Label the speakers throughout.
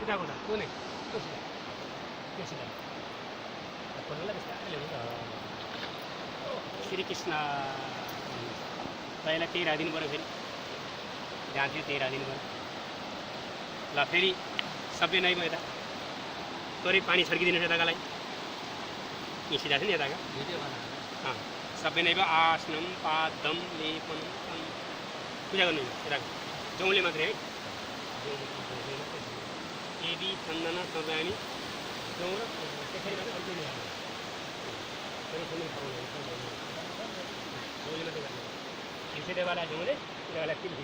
Speaker 1: उता उता कुनै त्यो सिधा खोल्नुलाई बिस्तारै ल्याउनु त श्रीकृष्ण पहिला त्यही राखिदिनु पऱ्यो फेरि जहाँ थियो त्यही राखिदिनु पऱ्यो ल फेरि सबै नै भयो यता थोरै पानी छर्किदिनुहोस् यताकालाई यी सिधा छ नि यताका सबै नै भयो आसनम पादम लेपनम पूजा गर्नु यताको जौले मात्रै है देवी चन्दन सजानी जौँ र त्यसरी मात्रै अरू जौले मात्रै गर्नु खिर्सेदेवाला जौले देवाला किल्छ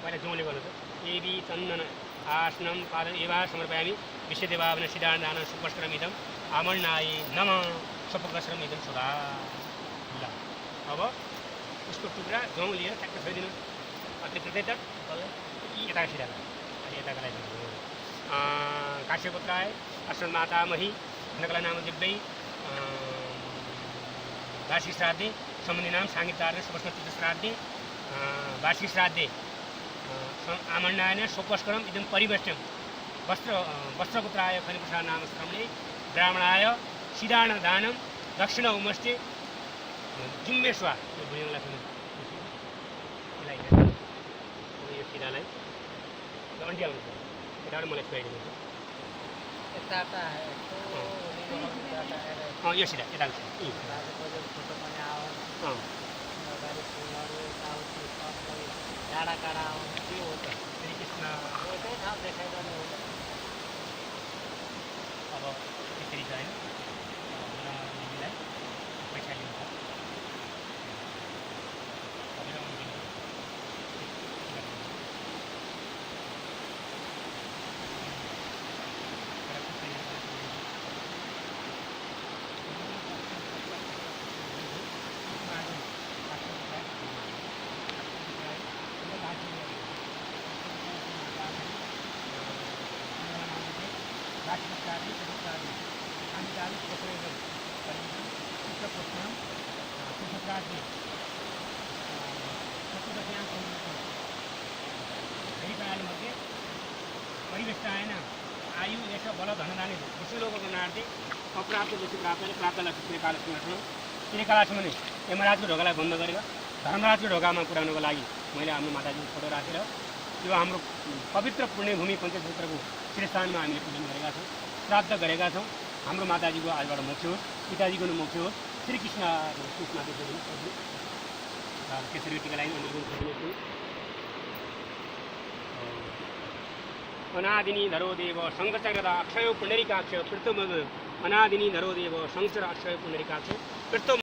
Speaker 1: पहिला जौले गर्नु त देवी चन्दन आसनम पादम एवा समर्पयामि विश्वदेवावन सिद्धान्तान सुपस्करमिदम आमन्नाय नम सपकस्करमिदम सदा ल अब उसको टुक्रा जौँ लिएर ठ्याक्क छोइदिनु त्यस्तै त यताको सिधा अनि यताको लागि काश्यपुत्राय असल मातामही नकला नाम दिव्यै वार्षिक श्राद्धे सम्बन्धी नाम साङ्गीतार्य सुपस्करतीर्थ श्राद्धे वार्षिक श्राद्धे आमन्नायन सोपस्करम इदं परिवेष्ट्यम वस्त्रपुत्राय फलिप्रसाद नाम श्रमणे ब्राह्मणाय सिदान दानम दक्षिण उमस्टे जुम्मेश्वा यो बुढीलाई सुन्नु यो सिधालाई अन्ट्याउनु छ यताबाट मलाई खुवाइदिनु यो सिधा यता
Speaker 2: डाँडा काँडा के हो त
Speaker 1: श्रीकृष्ण
Speaker 2: एउटै ठाउँ देखाइरहनु हो
Speaker 1: अब त्यसरी छ होइन दिदीलाई पैसा लिन्छ मध्ये परिवेष्टायन आयु यश बल धनदानी विष्णुलोकगणार्थे अप्राप्त दोषी प्राप्तले प्राप्त लक्ष्मी श्रीकालक्ष्मी श्रीकालक्ष्मी भने यमराजको ढोकालाई बन्द गरेर धर्मराजको ढोकामा पुर्याउनको लागि मैले हाम्रो माताजीको फोटो राखेर यो हाम्रो पवित्र पुण्यभूमि पञ्चक्षेत्रको श्रीस्थानमा हामीले पूजन गरेका छौँ श्राद्ध गरेका छौँ हाम्रो माताजीको आजबाट मोक्ष होस् पिताजीको मोक्ष होस् श्रीकृष्ण कृष्ण केसरी टीका लागि अनादिनी धरो देव शङ्कचक्रदा अक्षयो पुण्डरीकाक्ष पृथ्वमग अनादिनी धरो देव शङ्कर अक्षय पुण्डरीकाक्ष पृथ्व